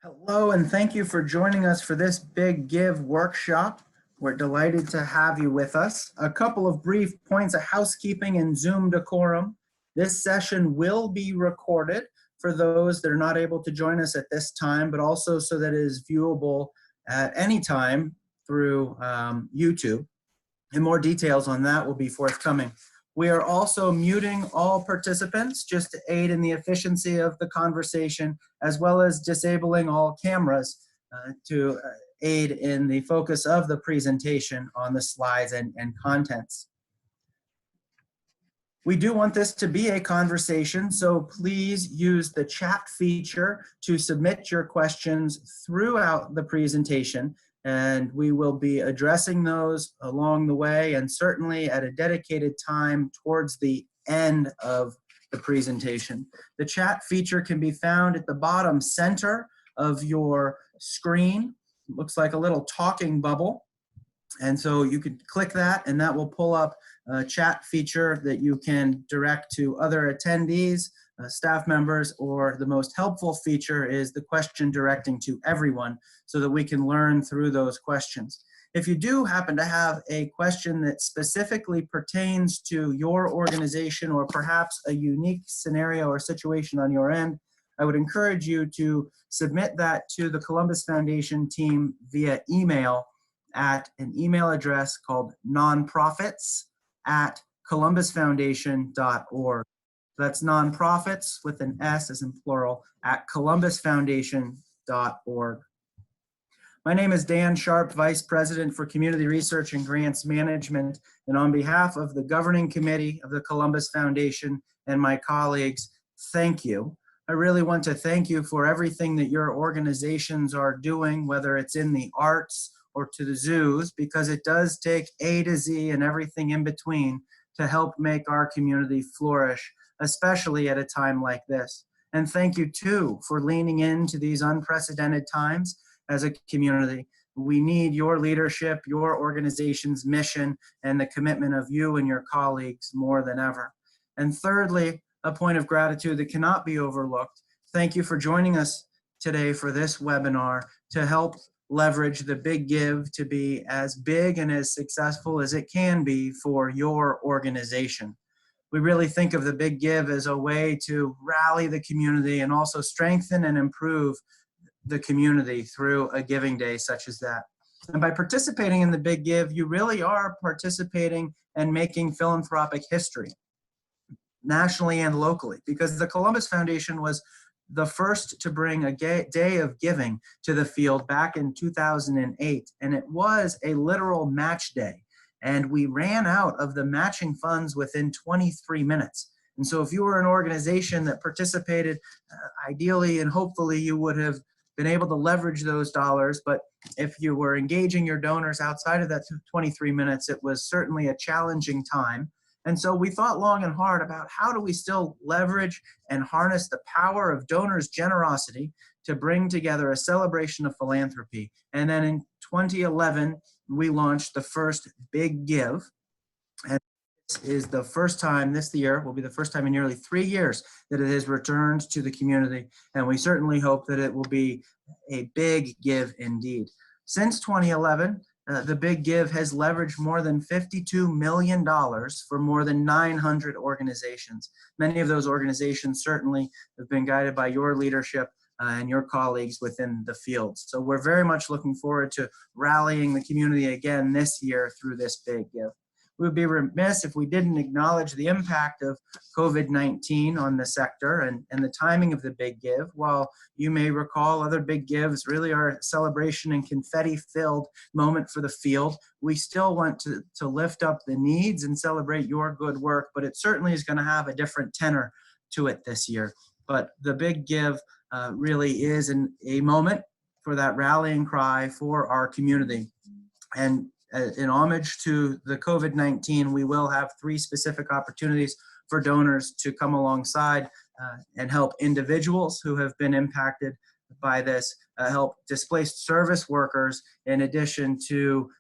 Hello, and thank you for joining us for this Big Give workshop. We're delighted to have you with us. A couple of brief points of housekeeping and Zoom decorum. This session will be recorded for those that are not able to join us at this time, but also so that it is viewable at any time through YouTube. And more details on that will be forthcoming. We are also muting all participants just to aid in the efficiency of the conversation, as well as disabling all cameras to aid in the focus of the presentation on the slides and contents. We do want this to be a conversation, so please use the chat feature to submit your questions throughout the presentation, and we will be addressing those along the way and certainly at a dedicated time towards the end of the presentation. The chat feature can be found at the bottom center of your screen. It looks like a little talking bubble. And so you could click that and that will pull up a chat feature that you can direct to other attendees, staff members, or the most helpful feature is the question directing to everyone so that we can learn through those questions. If you do happen to have a question that specifically pertains to your organization or perhaps a unique scenario or situation on your end, I would encourage you to submit that to the Columbus Foundation team via email at an email address called nonprofits@columbusfoundation.org. That's nonprofits with an S as in plural at columbusfoundation.org. My name is Dan Sharp, Vice President for Community Research and Grants Management, and on behalf of the Governing Committee of the Columbus Foundation and my colleagues, thank you. I really want to thank you for everything that your organizations are doing, whether it's in the arts or to the zoos, because it does take A to Z and everything in between to help make our community flourish, especially at a time like this. And thank you too for leaning into these unprecedented times as a community. We need your leadership, your organization's mission, and the commitment of you and your colleagues more than ever. And thirdly, a point of gratitude that cannot be overlooked. Thank you for joining us today for this webinar to help leverage the Big Give to be as big and as successful as it can be for your organization. We really think of the Big Give as a way to rally the community and also strengthen and improve the community through a giving day such as that. And by participating in the Big Give, you really are participating and making philanthropic history, nationally and locally, because the Columbus Foundation was the first to bring a day of giving to the field back in 2008. And it was a literal match day. And we ran out of the matching funds within 23 minutes. And so if you were an organization that participated, ideally and hopefully you would have been able to leverage those dollars. But if you were engaging your donors outside of that 23 minutes, it was certainly a challenging time. And so we thought long and hard about how do we still leverage and harness the power of donors' generosity to bring together a celebration of philanthropy. And then in 2011, we launched the first Big Give. And this is the first time, this year will be the first time in nearly 3 years that it has returned to the community. And we certainly hope that it will be a big give indeed. Since 2011, the Big Give has leveraged more than $52 million for more than 900 organizations. Many of those organizations certainly have been guided by your leadership and your colleagues within the field. So we're very much looking forward to rallying the community again this year through this Big Give. We would be remiss if we didn't acknowledge the impact of COVID-19 on the sector and the timing of the Big Give. While you may recall other Big Gives really are a celebration and confetti-filled moment for the field, we still want to lift up the needs and celebrate your good work, but it certainly is going to have a different tenor to it this year. But the Big Give really is a moment for that rallying cry for our community. And in homage to the COVID-19, we will have 3 specific opportunities for donors to come alongside and help individuals who have been impacted by this, help displaced service workers, in addition to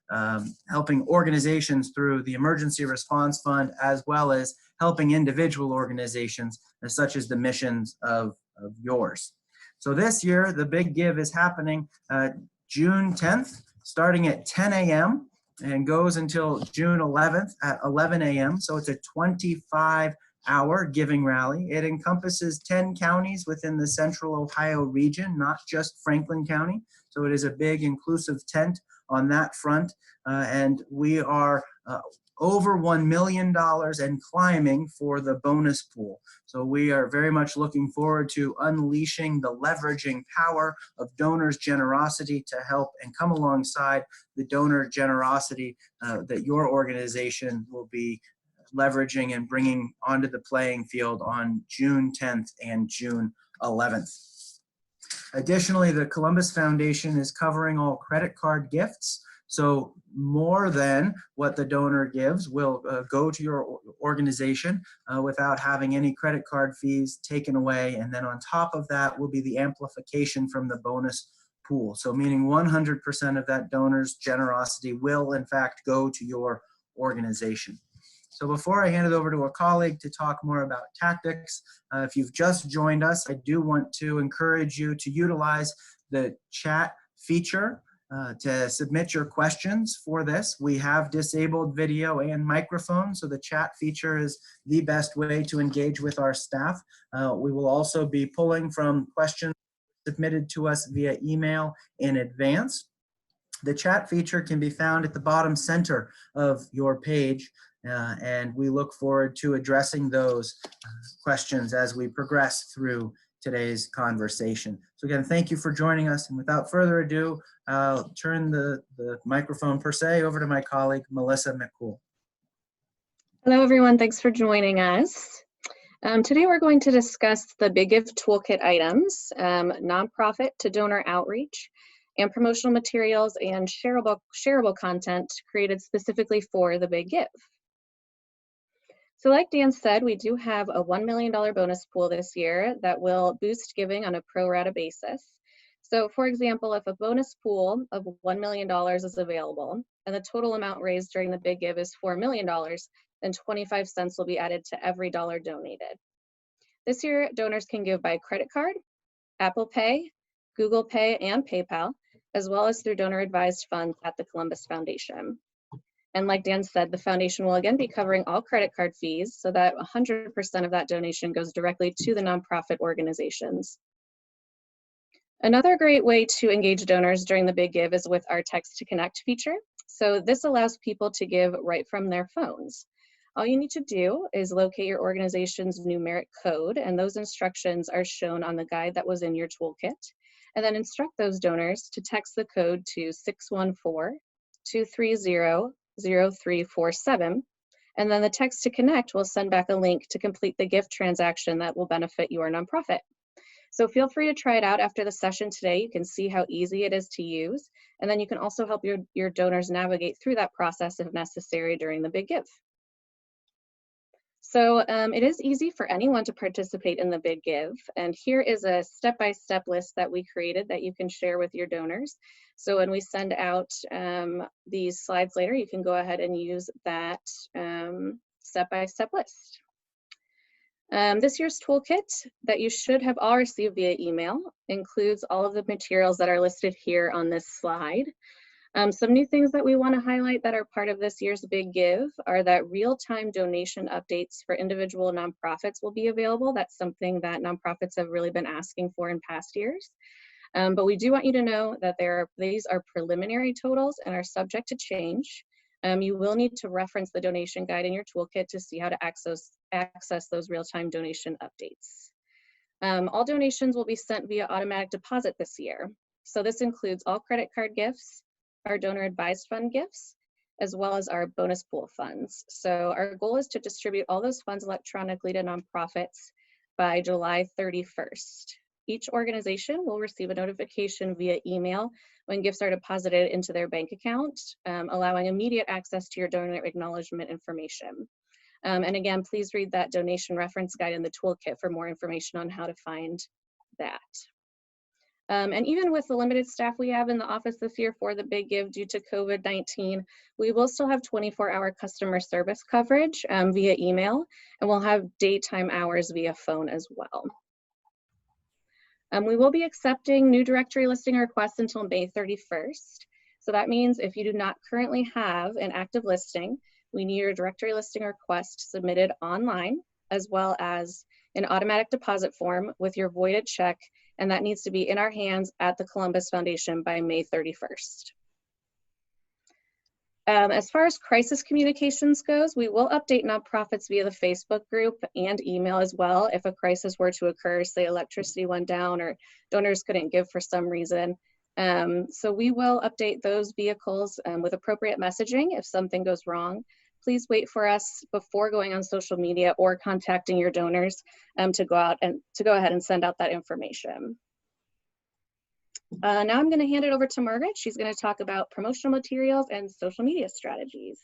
helping organizations through the Emergency Response Fund, as well as helping individual organizations such as the missions of yours. So this year, the Big Give is happening June 10th, starting at 10 a.m. and goes until June 11th at 11 a.m. So it's a 25-hour giving rally. It encompasses 10 counties within the Central Ohio region, not just Franklin County. So it is a big inclusive tent on that front. And we are over $1 million and climbing for the bonus pool. So we are very much looking forward to unleashing the leveraging power of donors' generosity to help and come alongside the donor generosity that your organization will be leveraging and bringing onto the playing field on June 10th and June 11th. Additionally, the Columbus Foundation is covering all credit card gifts. So more than what the donor gives will go to your organization without having any credit card fees taken away. And then on top of that will be the amplification from the bonus pool. So meaning 100% of that donor's generosity will in fact go to your organization. So before I hand it over to a colleague to talk more about tactics, if you've just joined us, I do want to encourage you to utilize the chat feature to submit your questions for this. We have disabled video and microphone, so the chat feature is the best way to engage with our staff. We will also be pulling from questions submitted to us via email in advance. The chat feature can be found at the bottom center of your page, and we look forward to addressing those questions as we progress through today's conversation. So again, thank you for joining us. And without further ado, I'll turn the microphone per se over to my colleague, Melissa McCool. Hello, everyone. Thanks for joining us. Today, we're going to discuss the Big Give Toolkit items, nonprofit to donor outreach, and promotional materials and shareable content created specifically for the Big Give. So like Dan said, we do have a $1 million bonus pool this year that will boost giving on a pro rata basis. So for example, if a bonus pool of $1 million is available and the total amount raised during the Big Give is $4 million, then 25 cents will be added to every dollar donated. This year, donors can give by credit card, Apple Pay, Google Pay, and PayPal, as well as through donor advised funds at the Columbus Foundation. And like Dan said, the foundation will again be covering all credit card fees so that 100% of that donation goes directly to the nonprofit organizations. Another great way to engage donors during the Big Give is with our Text to Connect feature. So this allows people to give right from their phones. All you need to do is locate your organization's numeric code, and those instructions are shown on the guide that was in your toolkit. And then instruct those donors to text the code to 614-230-0347. And then the Text to Connect will send back a link to complete the gift transaction that will benefit your nonprofit. So feel free to try it out after the session today. You can see how easy it is to use. And then you can also help your donors navigate through that process if necessary during the Big Give. So it is easy for anyone to participate in the Big Give. And here is a step-by-step list that we created that you can share with your donors. So when we send out these slides later, you can go ahead and use that step-by-step list. This year's toolkit that you should have all received via email includes all of the materials that are listed here on this slide. Some new things that we want to highlight that are part of this year's Big Give are that real-time donation updates for individual nonprofits will be available. That's something that nonprofits have really been asking for in past years. But we do want you to know that these are preliminary totals and are subject to change. You will need to reference the donation guide in your toolkit to see how to access those real-time donation updates. All donations will be sent via automatic deposit this year. So this includes all credit card gifts, our donor advised fund gifts, as well as our bonus pool funds. So our goal is to distribute all those funds electronically to nonprofits by July 31st. Each organization will receive a notification via email when gifts are deposited into their bank account, allowing immediate access to your donor acknowledgement information. And again, please read that donation reference guide in the toolkit for more information on how to find that. And even with the limited staff we have in the office this year for the Big Give due to COVID-19, we will still have 24-hour customer service coverage via email, and we'll have daytime hours via phone as well. We will be accepting new directory listing requests until May 31st. So that means if you do not currently have an active listing, we need your directory listing request submitted online, as well as an automatic deposit form with your voided check, and that needs to be in our hands at the Columbus Foundation by May 31st. As far as crisis communications goes, we will update nonprofits via the Facebook group and email as well if a crisis were to occur, say electricity went down or donors couldn't give for some reason. So we will update those vehicles with appropriate messaging if something goes wrong. Please wait for us before going on social media or contacting your donors to go ahead and send out that information. Now I'm going to hand it over to Margaret. She's going to talk about promotional materials and social media strategies.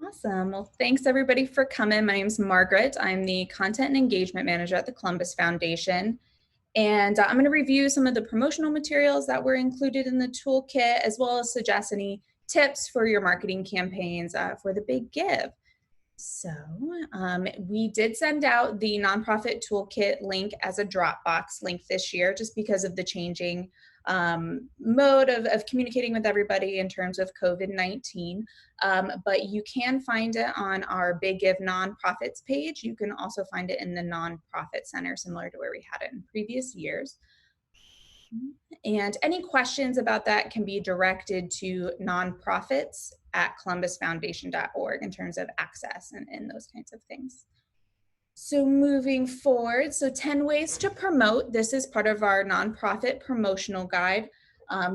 Awesome. Well, thanks everybody for coming. My name is Margaret. I'm the Content and Engagement Manager at the Columbus Foundation. And I'm going to review some of the promotional materials that were included in the toolkit, as well as suggest any tips for your marketing campaigns for the Big Give. So we did send out the nonprofit toolkit link as a Dropbox link this year, just because of the changing mode of communicating with everybody in terms of COVID-19. But you can find it on our Big Give nonprofits page. You can also find it in the nonprofit center, similar to where we had it in previous years. And any questions about that can be directed to nonprofits@columbusfoundation.org in terms of access and those kinds of things. So moving forward, so 10 ways to promote. This is part of our nonprofit promotional guide.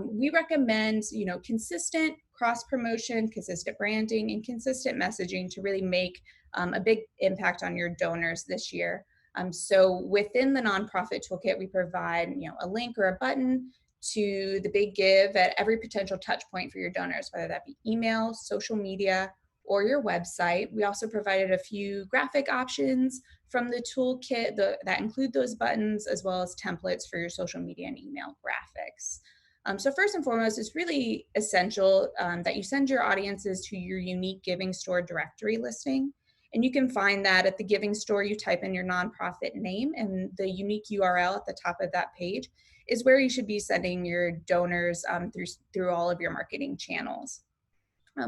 We recommend, consistent cross promotion, consistent branding, and consistent messaging to really make a big impact on your donors this year. So within the nonprofit toolkit, we provide, a link or a button to the Big Give at every potential touch point for your donors, whether that be email, social media, or your website. We also provided a few graphic options from the toolkit that include those buttons, as well as templates for your social media and email graphics. So first and foremost, it's really essential that you send your audiences to your unique Giving Store directory listing. And you can find that at the Giving Store. You type in your nonprofit name, and the unique URL at the top of that page is where you should be sending your donors through all of your marketing channels.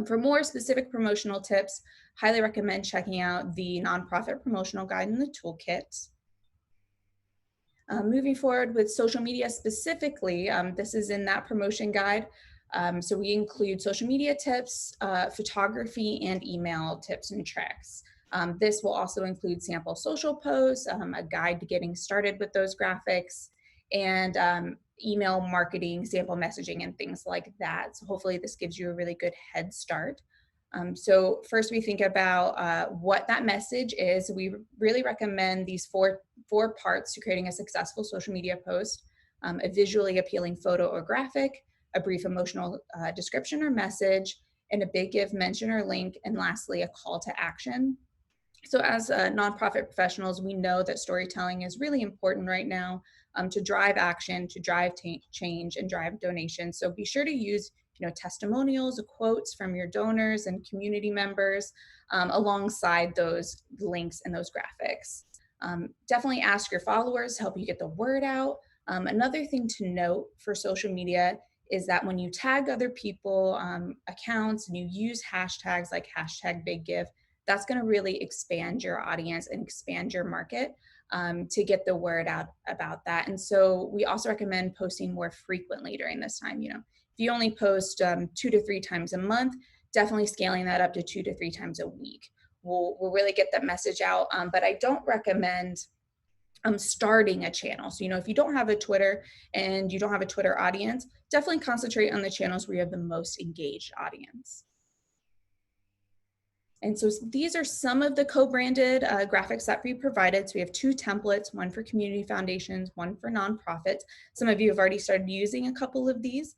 For more specific promotional tips, highly recommend checking out the nonprofit promotional guide in the toolkit. Moving forward with social media specifically, this is in that promotion guide. So we include social media tips, photography, and email tips and tricks. This will also include sample social posts, a guide to getting started with those graphics, and email marketing, sample messaging, and things like that. So hopefully this gives you a really good head start. So first we think about what that message is. We really recommend these four parts to creating a successful social media post: a visually appealing photo or graphic, a brief emotional description or message, and a Big Give mention or link, and lastly, a call to action. So as nonprofit professionals, we know that storytelling is really important right now to drive action, to drive change, and drive donations. So be sure to use testimonials, quotes from your donors and community members alongside those links and those graphics. Definitely ask your followers to help you get the word out. Another thing to note for social media is that when you tag other people accounts and you use hashtags like #BigGive, that's going to really expand your audience and expand your market to get the word out about that. And so we also recommend posting more frequently during this time. If you only post 2 to 3 times a month, definitely scaling that up to 2 to 3 times a week will really get that message out. But I don't recommend starting a channel. So, if you don't have a Twitter and you don't have a Twitter audience, definitely concentrate on the channels where you have the most engaged audience. And so these are some of the co-branded graphics that we provided. So we have 2 templates, one for community foundations, one for nonprofits. Some of you have already started using a couple of these.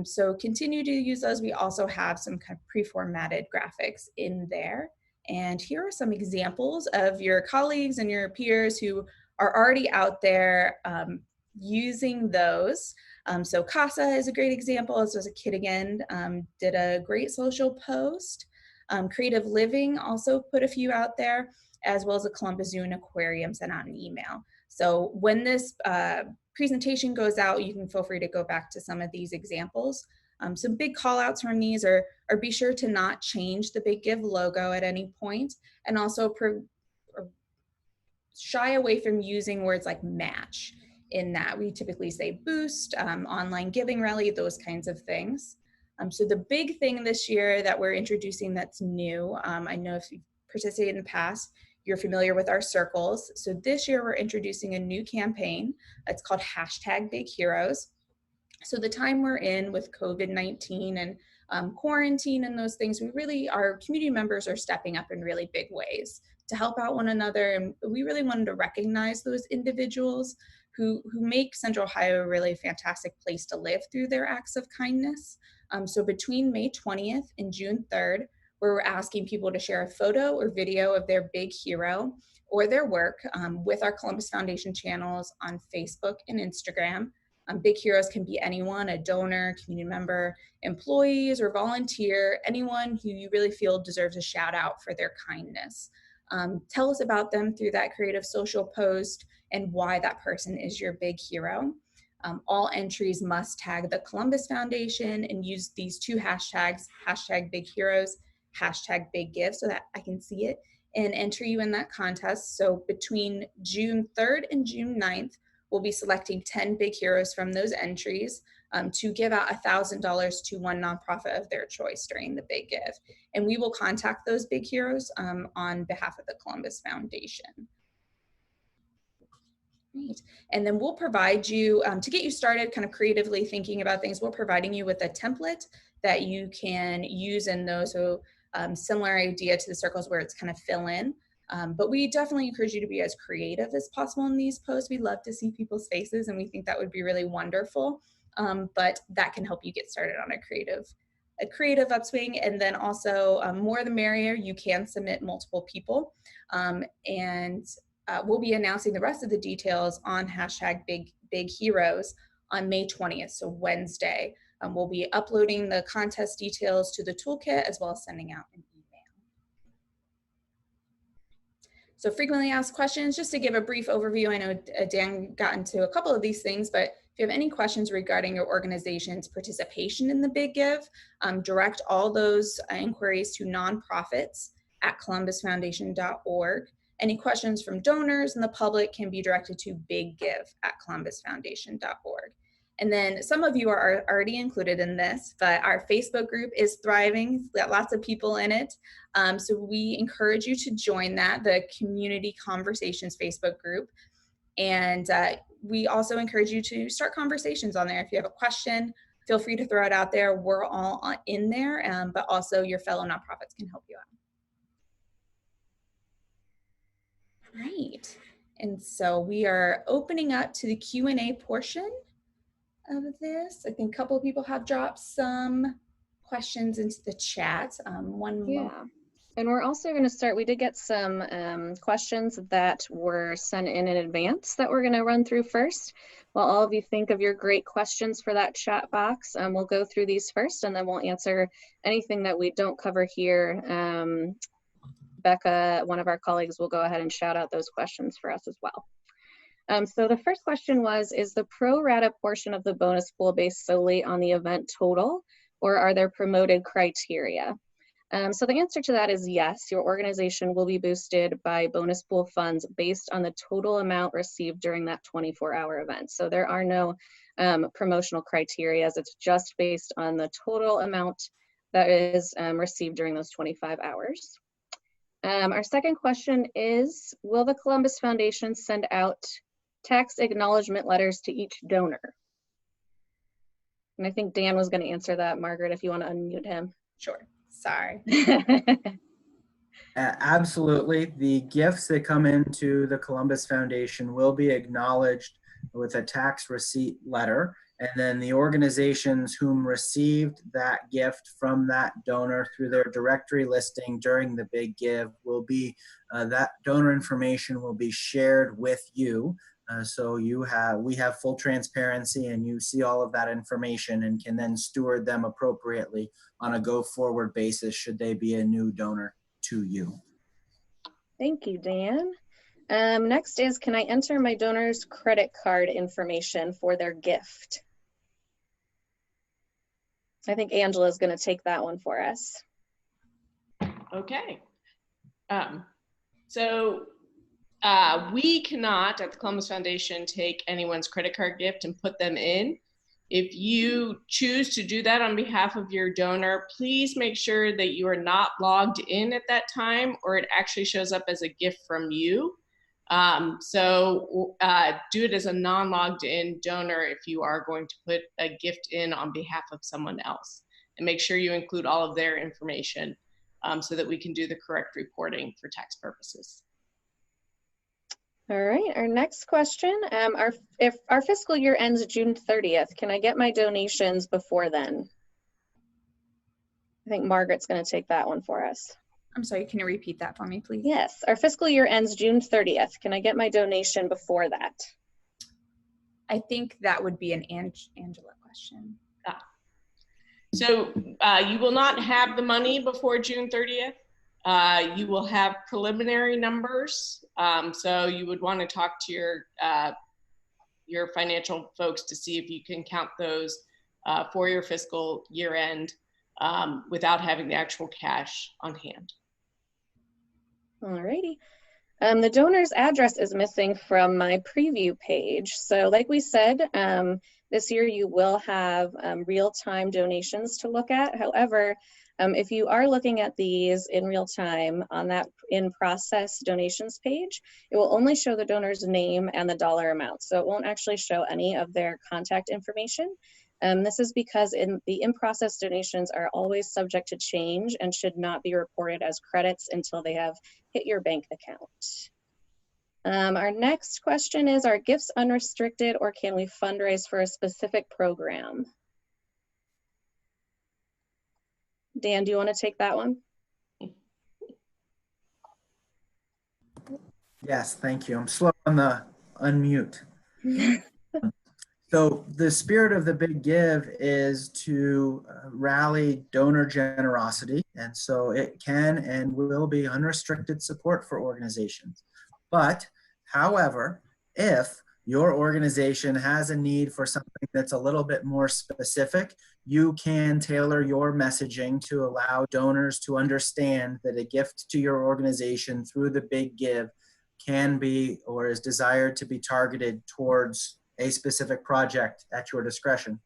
So continue to use those. We also have some kind of pre-formatted graphics in there. And here are some examples of your colleagues and your peers who are already out there using those. So CASA is a great example. This was a kid again, did a great social post. Creative Living also put a few out there, as well as the Columbus Zoo and Aquarium sent out an email. So when this presentation goes out, you can feel free to go back to some of these examples. Some big call outs from these are be sure to not change the Big Give logo at any point, and also shy away from using words like match. In that, we typically say boost, online giving rally, those kinds of things. So the big thing this year that we're introducing that's new, I know if you've participated in the past, you're familiar with our circles. So this year we're introducing a new campaign. It's called #BigHeroes. So the time we're in with COVID-19 and quarantine and those things, our community members are stepping up in really big ways to help out one another. And we really wanted to recognize those individuals who make Central Ohio a really fantastic place to live through their acts of kindness. So between May 20th and June 3rd, we're asking people to share a photo or video of their big hero or their work with our Columbus Foundation channels on Facebook and Instagram. Big heroes can be anyone, a donor, community member, employees, or volunteer, anyone who you really feel deserves a shout out for their kindness. Tell us about them through that creative social post and why that person is your big hero. All entries must tag the Columbus Foundation and use these two hashtags, #BigHeroes, #BigGive, so that I can see it and enter you in that contest. So between June 3rd and June 9th, we'll be selecting 10 big heroes from those entries to give out $1,000 to one nonprofit of their choice during the Big Give. And we will contact those big heroes on behalf of the Columbus Foundation. Great. And then we'll provide you, to get you started kind of creatively thinking about things, we're providing you with a template that you can use in those. So similar idea to the circles where it's kind of fill in. But we definitely encourage you to be as creative as possible in these posts. We love to see people's faces and we think that would be really wonderful. But that can help you get started on a creative upswing. And then also more the merrier, you can submit multiple people. We'll be announcing the rest of the details on #BigHeroes on May 20th, so Wednesday. We'll be uploading the contest details to the Toolkit as well as sending out an email. So frequently asked questions, just to give a brief overview. I know Dan got into a couple of these things, but if you have any questions regarding your organization's participation in the Big Give, direct all those inquiries to nonprofits@columbusfoundation.org. Any questions from donors and the public can be directed to biggive@columbusfoundation.org. And then some of you are already included in this, but our Facebook group is thriving. It's got lots of people in it. So we encourage you to join that, the Community Conversations Facebook group. And we also encourage you to start conversations on there. If you have a question, feel free to throw it out there. We're all in there, but also your fellow nonprofits can help you out. Great. And so we are opening up to the Q&A portion of this. I think a couple of people have dropped some questions into the chat. Yeah. And we're also going to start, we did get some questions that were sent in advance that we're going to run through first. While all of you think of your great questions for that chat box, we'll go through these first and then we'll answer anything that we don't cover here. Becca, one of our colleagues, will go ahead and shout out those questions for us as well. So the first question was, is the pro rata portion of the bonus pool based solely on the event total, or are there promoted criteria? So the answer to that is yes. Your organization will be boosted by bonus pool funds based on the total amount received during that 24-hour event. So there are no promotional criteria. It's just based on the total amount that is received during those 25 hours. Our second question is, will the Columbus Foundation send out tax acknowledgement letters to each donor? And I think Dan was going to answer that. Margaret, if you want to unmute him. Sure. Sorry. Absolutely. The gifts that come into the Columbus Foundation will be acknowledged with a tax receipt letter. And then the organizations whom received that gift from that donor through their directory listing during the Big Give will be, that donor information will be shared with you. So we have full transparency and you see all of that information and can then steward them appropriately on a go forward basis should they be a new donor to you. Thank you, Dan. Next is, can I enter my donor's credit card information for their gift? I think Angela's going to take that one for us. Okay. We cannot, at the Columbus Foundation, take anyone's credit card gift and put them in. If you choose to do that on behalf of your donor, please make sure that you are not logged in at that time, or it actually shows up as a gift from you. Do it as a non-logged in donor if you are going to put a gift in on behalf of someone else. And make sure you include all of their information so that we can do the correct reporting for tax purposes. All right, our next question, if our fiscal year ends June 30th, can I get my donations before then? I think Margaret's going to take that one for us. I'm sorry, can you repeat that for me, please? Yes, our fiscal year ends June 30th. Can I get my donation before that? I think that would be an Angela question. So you will not have the money before June 30th. You will have preliminary numbers. So you would want to talk to your financial folks to see if you can count those for your fiscal year end without having the actual cash on hand. All righty. The donor's address is missing from my preview page. So like we said, this year you will have real-time donations to look at. However, if you are looking at these in real time on that in-process donations page, it will only show the donor's name and the dollar amount. So it won't actually show any of their contact information. This is because the in-process donations are always subject to change and should not be reported as credits until they have hit your bank account. Our next question is, are gifts unrestricted or can we fundraise for a specific program? Dan, do you want to take that one? Yes, thank you. I'm slow on the unmute. So the spirit of the Big Give is to rally donor generosity. And so it can and will be unrestricted support for organizations. But however, if your organization has a need for something that's a little bit more specific, you can tailor your messaging to allow donors to understand that a gift to your organization through the Big Give can be or is desired to be targeted towards a specific project at your discretion.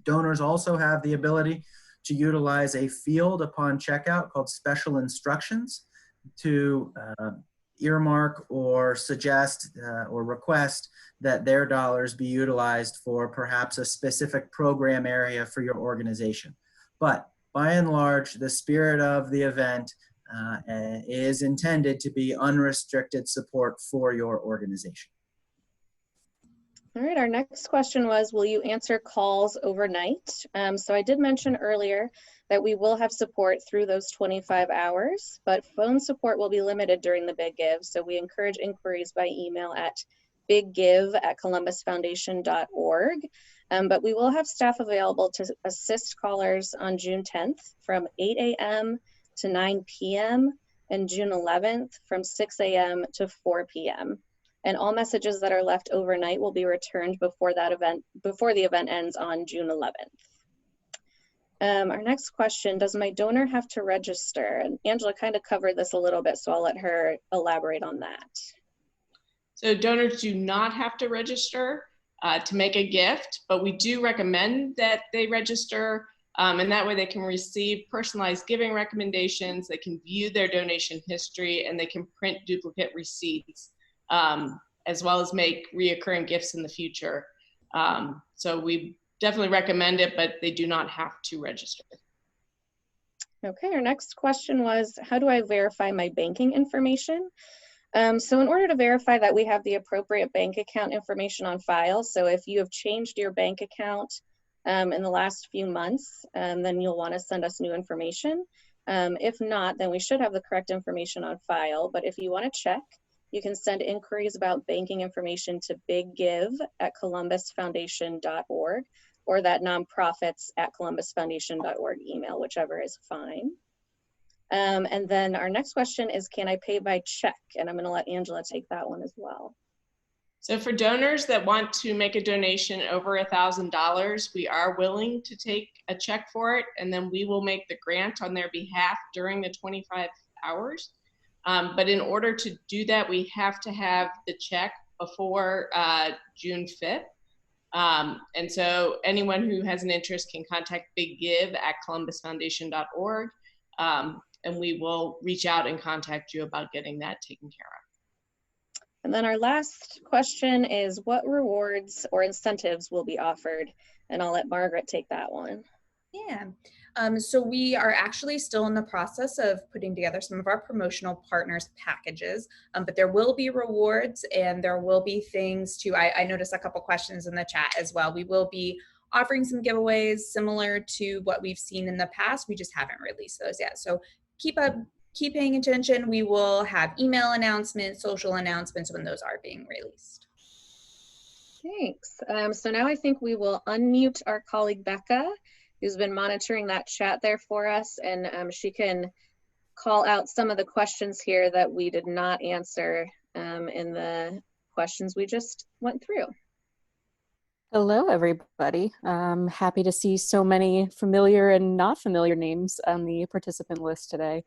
Donors also have the ability to utilize a field upon checkout called special instructions to earmark or suggest or request that their dollars be utilized for perhaps a specific program area for your organization. But by and large, the spirit of the event is intended to be unrestricted support for your organization. All right, our next question was, will you answer calls overnight? So I did mention earlier that we will have support through those 25 hours, but phone support will be limited during the Big Give. So we encourage inquiries by email at biggive@columbusfoundation.org. But we will have staff available to assist callers on June 10th from 8 a.m. to 9 p.m. and June 11th from 6 a.m. to 4 p.m. And all messages that are left overnight will be returned before the event ends on June 11th. Our next question, does my donor have to register? And Angela kind of covered this a little bit, so I'll let her elaborate on that. So donors do not have to register to make a gift, but we do recommend that they register, and that way they can receive personalized giving recommendations, they can view their donation history, and they can print duplicate receipts, as well as make reoccurring gifts in the future. So we definitely recommend it, but they do not have to register. Okay, our next question was, how do I verify my banking information? So in order to verify that we have the appropriate bank account information on file, so if you have changed your bank account in the last few months, then you'll want to send us new information. If not, then we should have the correct information on file. But if you want to check, you can send inquiries about banking information to biggive@columbusfoundation.org or that nonprofits@columbusfoundation.org email, whichever is fine. And then our next question is, can I pay by check? And I'm going to let Angela take that one as well. So for donors that want to make a donation over $1,000, we are willing to take a check for it, and then we will make the grant on their behalf during the 25 hours. But in order to do that, we have to have the check before June 5th. And so anyone who has an interest can contact BigGive at columbusfoundation.org, and we will reach out and contact you about getting that taken care of. And then our last question is, what rewards or incentives will be offered? And I'll let Margaret take that one. Yeah, so we are actually still in the process of putting together some of our promotional partners packages, but there will be rewards and there will be things to, I noticed a couple questions in the chat as well. We will be offering some giveaways similar to what we've seen in the past. We just haven't released those yet. So keep paying attention. We will have email announcements, social announcements when those are being released. Thanks. So now I think we will unmute our colleague Becca, who's been monitoring that chat there for us, and she can call out some of the questions here that we did not answer in the questions we just went through. Hello, everybody. Happy to see so many familiar and not familiar names on the participant list today.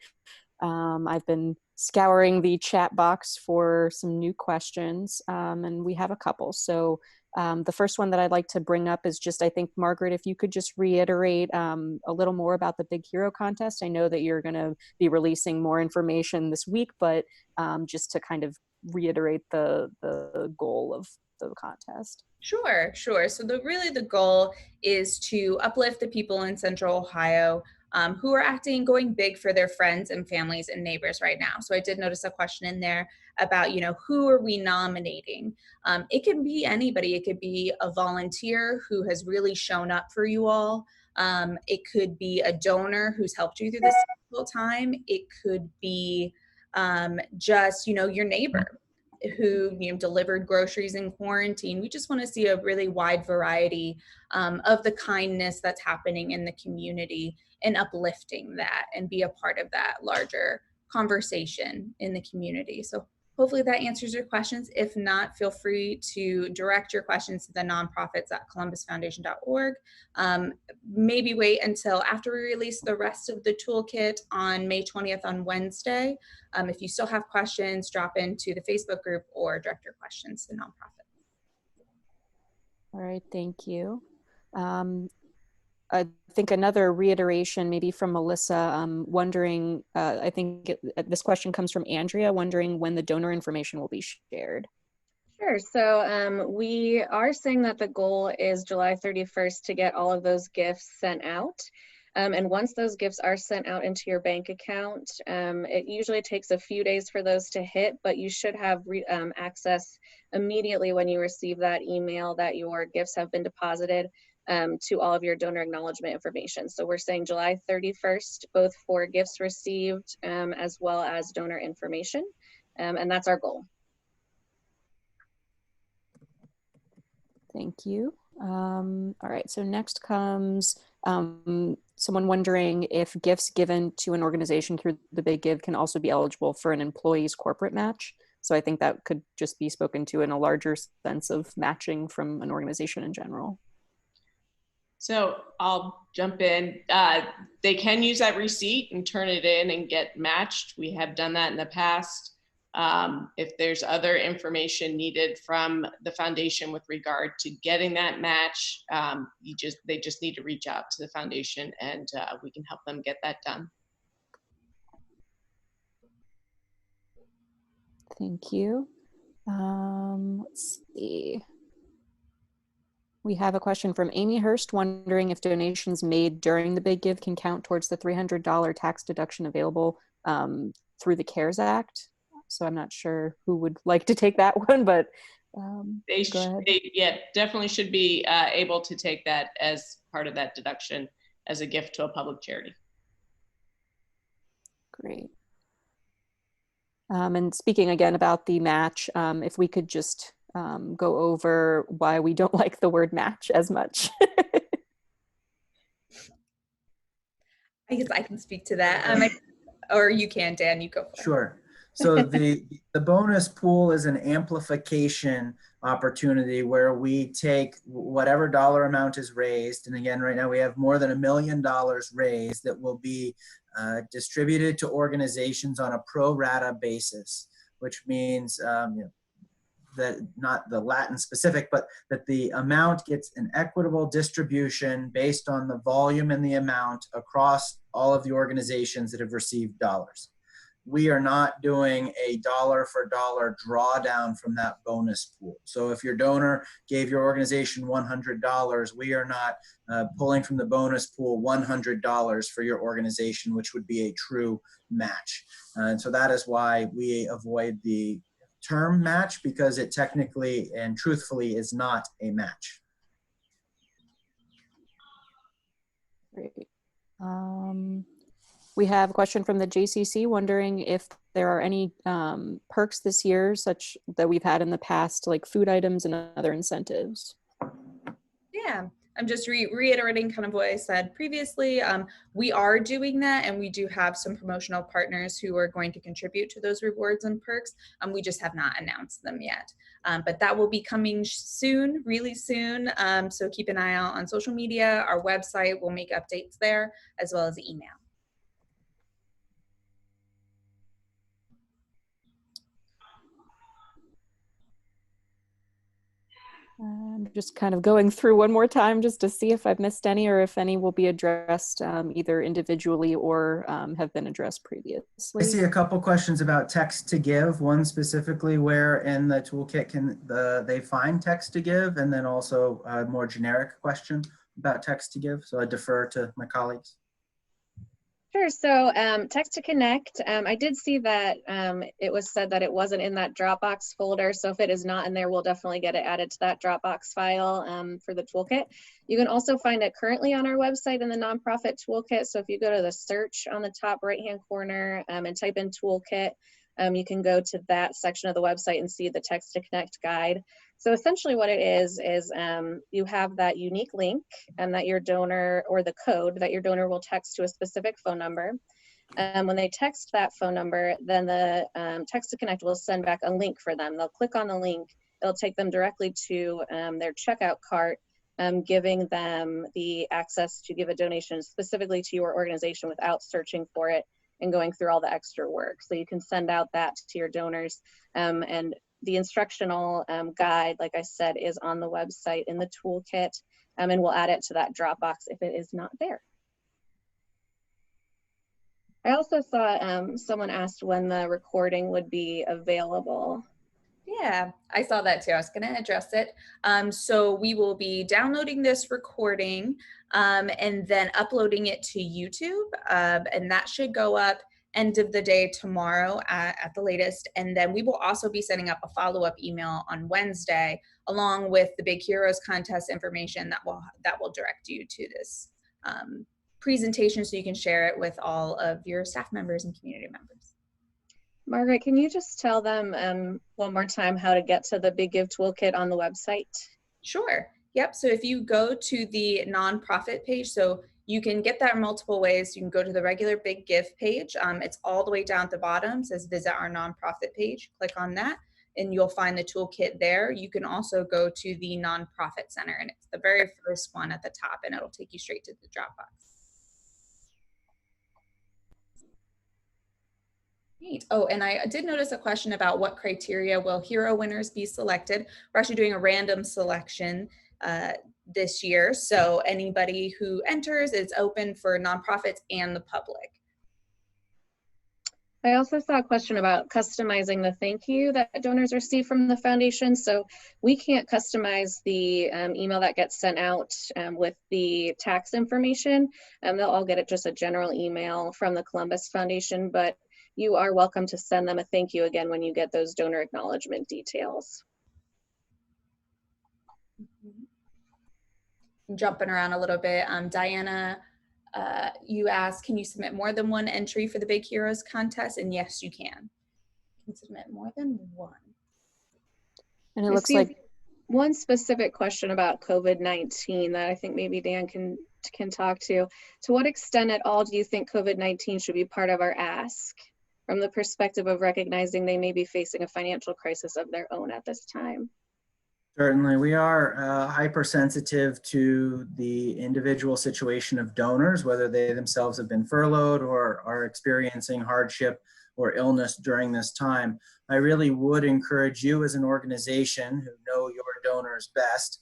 I've been scouring the chat box for some new questions, and we have a couple. So the first one that I'd like to bring up is just, I think, Margaret, if you could just reiterate a little more about the Big Hero Contest. I know that you're going to be releasing more information this week, but just to kind of reiterate the goal of the contest. Sure. So really the goal is to uplift the people in Central Ohio who are going big for their friends and families and neighbors right now. So I did notice a question in there about, who are we nominating? It can be anybody. It could be a volunteer who has really shown up for you all. It could be a donor who's helped you through this difficult time. It could be just, your neighbor who delivered groceries in quarantine. We just want to see a really wide variety of the kindness that's happening in the community and uplifting that and be a part of that larger conversation in the community. So hopefully that answers your questions. If not, feel free to direct your questions to the nonprofits at columbusfoundation.org. Maybe wait until after we release the rest of the toolkit on May 20th on Wednesday. If you still have questions, drop into the Facebook group or direct your questions to nonprofit. All right, thank you. I think another reiteration maybe from Melissa, wondering, I think this question comes from Andrea, wondering when the donor information will be shared. Sure. So we are saying that the goal is July 31st to get all of those gifts sent out. And once those gifts are sent out into your bank account, it usually takes a few days for those to hit, but you should have access immediately when you receive that email that your gifts have been deposited to all of your donor acknowledgement information. So we're saying July 31st, both for gifts received as well as donor information. And that's our goal. Thank you. All right, so next comes someone wondering if gifts given to an organization through the Big Give can also be eligible for an employee's corporate match. So I think that could just be spoken to in a larger sense of matching from an organization in general. So I'll jump in. They can use that receipt and turn it in and get matched. We have done that in the past. If there's other information needed from the foundation with regard to getting that match, they just need to reach out to the foundation and we can help them get that done. Thank you. Let's see. We have a question from Amy Hurst wondering if donations made during the Big Give can count towards the $300 tax deduction available through the CARES Act. So I'm not sure who would like to take that one, but yeah, definitely should be able to take that as part of that deduction as a gift to a public charity. Great. And speaking again about the match, if we could just go over why we don't like the word match as much. I guess I can speak to that. Or you can, Dan, you go for it. Sure. So the bonus pool is an amplification opportunity where we take whatever dollar amount is raised. And again, right now we have more than $1 million raised that will be distributed to organizations on a pro rata basis, which means that not the Latin specific, but that the amount gets an equitable distribution based on the volume and the amount across all of the organizations that have received dollars. We are not doing a dollar for dollar drawdown from that bonus pool. So if your donor gave your organization $100, we are not pulling from the bonus pool $100 for your organization, which would be a true match. And so that is why we avoid the term match, because it technically and truthfully is not a match. Great. We have a question from the JCC wondering if there are any perks this year, such that we've had in the past, like food items and other incentives. Yeah, I'm just reiterating kind of what I said previously. We are doing that, and we do have some promotional partners who are going to contribute to those rewards and perks. We just have not announced them yet. But that will be coming soon, really soon. So keep an eye out on social media. Our website will make updates there, as well as email. I'm just kind of going through one more time just to see if I've missed any, or if any will be addressed either individually or have been addressed previously. I see a couple questions about text to give, one specifically where in the toolkit can they find text to give, and then also a more generic question about text to give. So I defer to my colleagues. Sure. So text to connect, I did see that it was said that it wasn't in that Dropbox folder. So if it is not in there, we'll definitely get it added to that Dropbox file for the toolkit. You can also find it currently on our website in the nonprofit toolkit. So if you go to the search on the top right-hand corner and type in toolkit, you can go to that section of the website and see the text to connect guide. So essentially what it is you have that unique link and that your donor, or the code that your donor will text to a specific phone number. When they text that phone number, then the text to connect will send back a link for them. They'll click on the link. It'll take them directly to their checkout cart, giving them the access to give a donation specifically to your organization without searching for it and going through all the extra work. So you can send out that to your donors. And the instructional guide, like I said, is on the website in the toolkit, and we'll add it to that Dropbox if it is not there. I also saw someone asked when the recording would be available. Yeah, I saw that too. I was going to address it. So we will be downloading this recording and then uploading it to YouTube, and that should go up end of the day tomorrow at the latest. And then we will also be setting up a follow-up email on Wednesday, along with the Big Heroes Contest information that will direct you to this presentation, so you can share it with all of your staff members and community members. Margaret, can you just tell them one more time how to get to the Big Give Toolkit on the website? Sure. Yep. So if you go to the nonprofit page, so you can get that in multiple ways. You can go to the regular Big Give page. It's all the way down at the bottom. It says visit our nonprofit page. Click on that and you'll find the toolkit there. You can also go to the Nonprofit Center, and it's the very first one at the top, and it'll take you straight to the Dropbox. Neat. Oh, and I did notice a question about what criteria will hero winners be selected. We're actually doing a random selection this year. So anybody who enters, it's open for nonprofits and the public. I also saw a question about customizing the thank you that donors receive from the foundation. So we can't customize the email that gets sent out with the tax information. They'll all get it just a general email from the Columbus Foundation, but you are welcome to send them a thank you again when you get those donor acknowledgement details. Jumping around a little bit, Diana, you asked, can you submit more than one entry for the Big Heroes Contest? And yes, you can. You can submit more than one. And it looks like one specific question about COVID-19 that I think maybe Dan can can talk to what extent at all do you think COVID-19 should be part of our ask from the perspective of recognizing they may be facing a financial crisis of their own at this time? Certainly, we are hypersensitive to the individual situation of donors, whether they themselves have been furloughed or are experiencing hardship or illness during this time. I really would encourage you as an organization who know your donors best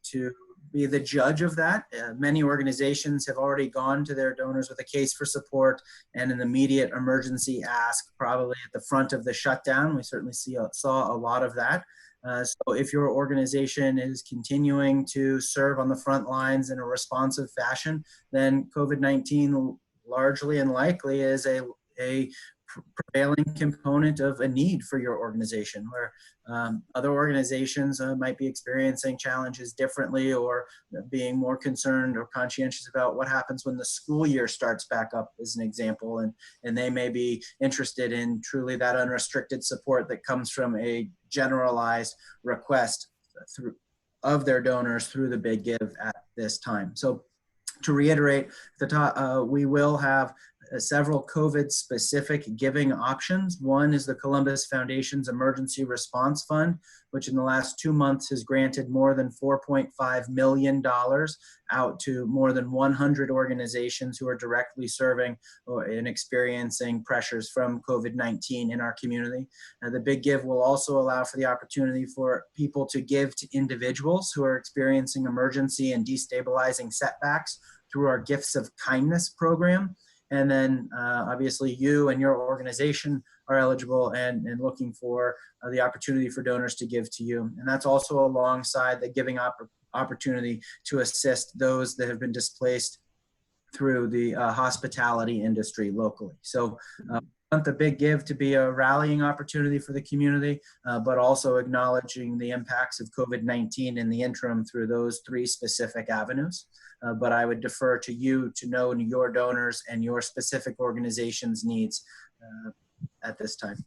to be the judge of that. Many organizations have already gone to their donors with a case for support and an immediate emergency ask, probably at the front of the shutdown. We certainly saw a lot of that. So if your organization is continuing to serve on the front lines in a responsive fashion, then COVID-19 largely and likely is a prevailing component of a need for your organization, where other organizations might be experiencing challenges differently or being more concerned or conscientious about what happens when the school year starts back up, as an example, and they may be interested in truly that unrestricted support that comes from a generalized request of their donors through the Big Give at this time. So to reiterate, we will have several COVID-specific giving options. One is the Columbus Foundation's Emergency Response Fund, which in the last 2 months has granted more than $4.5 million out to more than 100 organizations who are directly serving and experiencing pressures from COVID-19 in our community. The Big Give will also allow for the opportunity for people to give to individuals who are experiencing emergency and destabilizing setbacks through our Gifts of Kindness program. And then obviously you and your organization are eligible and looking for the opportunity for donors to give to you. And that's also alongside the giving opportunity to assist those that have been displaced through the hospitality industry locally. So we want the Big Give to be a rallying opportunity for the community, but also acknowledging the impacts of COVID-19 in the interim through those 3 specific avenues. But I would defer to you to know your donors and your specific organization's needs at this time.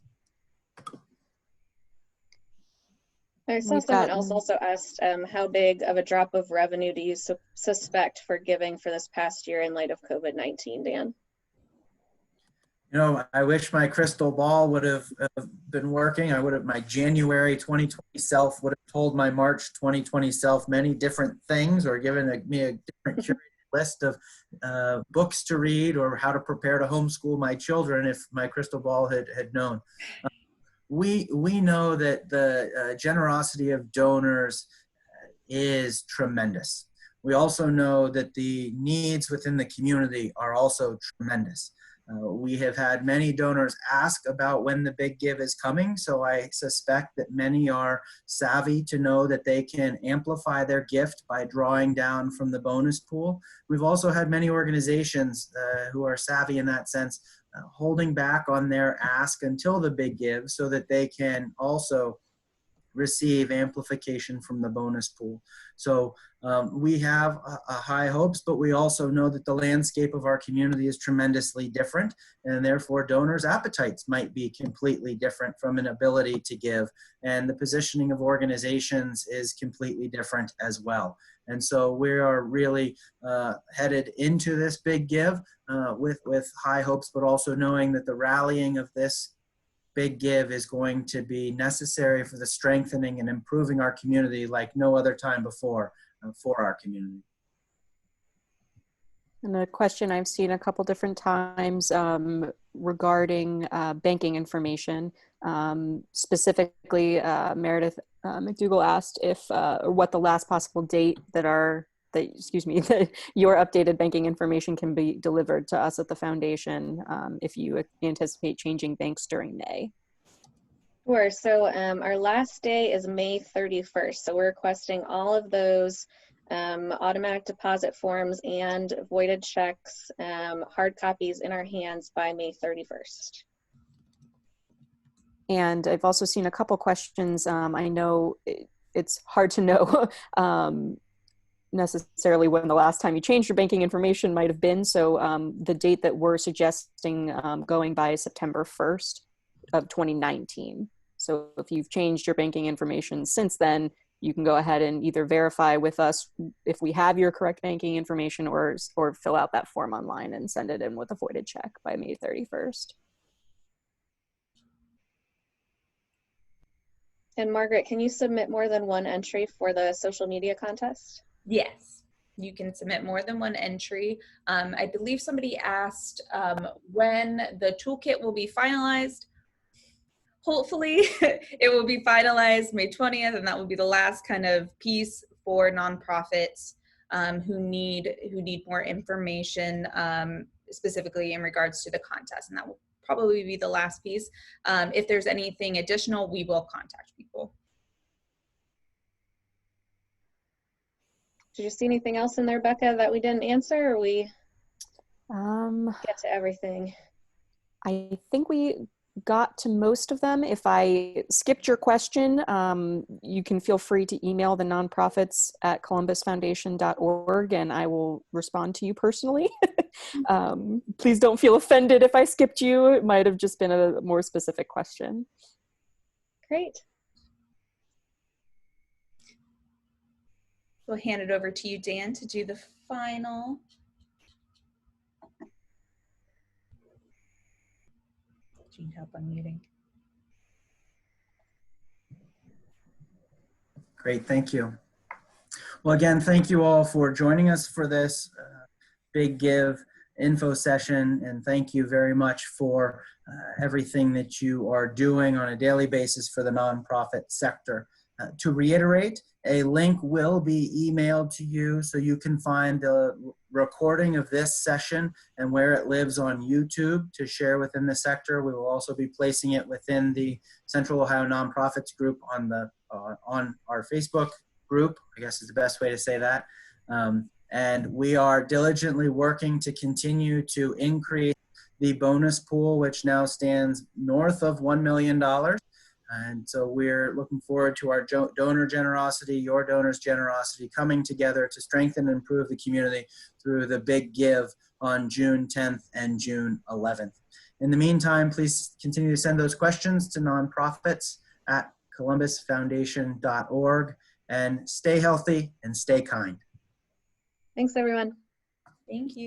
I saw someone else also asked, how big of a drop of revenue do you suspect for giving for this past year in light of COVID-19, Dan? You know, I wish my crystal ball would have been working. My January 2020 self would have told my March 2020 self many different things, or given me a different curated list of books to read or how to prepare to homeschool my children if my crystal ball had known. We know that the generosity of donors is tremendous. We also know that the needs within the community are also tremendous. We have had many donors ask about when the Big Give is coming, so I suspect that many are savvy to know that they can amplify their gift by drawing down from the bonus pool. We've also had many organizations who are savvy in that sense, holding back on their ask until the Big Give so that they can also receive amplification from the bonus pool. So we have high hopes, but we also know that the landscape of our community is tremendously different, and therefore donors' appetites might be completely different from an ability to give, and the positioning of organizations is completely different as well. And so we are really headed into this Big Give with high hopes, but also knowing that the rallying of this Big Give is going to be necessary for the strengthening and improving our community like no other time before for our community. And a question I've seen a couple different times regarding banking information. Specifically, Meredith McDougall asked if or what the last possible date that your updated banking information can be delivered to us at the foundation if you anticipate changing banks during May. Sure. So our last day is May 31st. So we're requesting all of those automatic deposit forms and voided checks, hard copies in our hands by May 31st. And I've also seen a couple questions. I know it's hard to know necessarily when the last time you changed your banking information might have been. So the date that we're suggesting going by is September 1st of 2019. So if you've changed your banking information since then, you can go ahead and either verify with us if we have your correct banking information, or fill out that form online and send it in with a voided check by May 31st. And Margaret, can you submit more than one entry for the social media contest? Yes, you can submit more than one entry. I believe somebody asked when the toolkit will be finalized. Hopefully it will be finalized May 20th, and that will be the last kind of piece for nonprofits who need more information, specifically in regards to the contest, and that will probably be the last piece. If there's anything additional, we will contact people. Did you see anything else in there, Becca, that we didn't answer, or we get to everything? I think we got to most of them. If I skipped your question, you can feel free to email the nonprofits at columbusfoundation.org, and I will respond to you personally. Please don't feel offended if I skipped you. It might have just been a more specific question. Great. We'll hand it over to you, Dan, to do the final. Do you need help unmuting? Great, thank you. Well, again, thank you all for joining us for this Big Give info session, and thank you very much for everything that you are doing on a daily basis for the nonprofit sector. To reiterate, a link will be emailed to you so you can find the recording of this session and where it lives on YouTube to share within the sector. We will also be placing it within the Central Ohio Nonprofits group on our Facebook group, I guess is the best way to say that. And we are diligently working to continue to increase the bonus pool, which now stands north of $1 million. And so we're looking forward to our donor generosity, your donors' generosity, coming together to strengthen and improve the community through the Big Give on June 10th and June 11th. In the meantime, please continue to send those questions to nonprofits at columbusfoundation.org, and stay healthy and stay kind. Thanks, everyone. Thank you.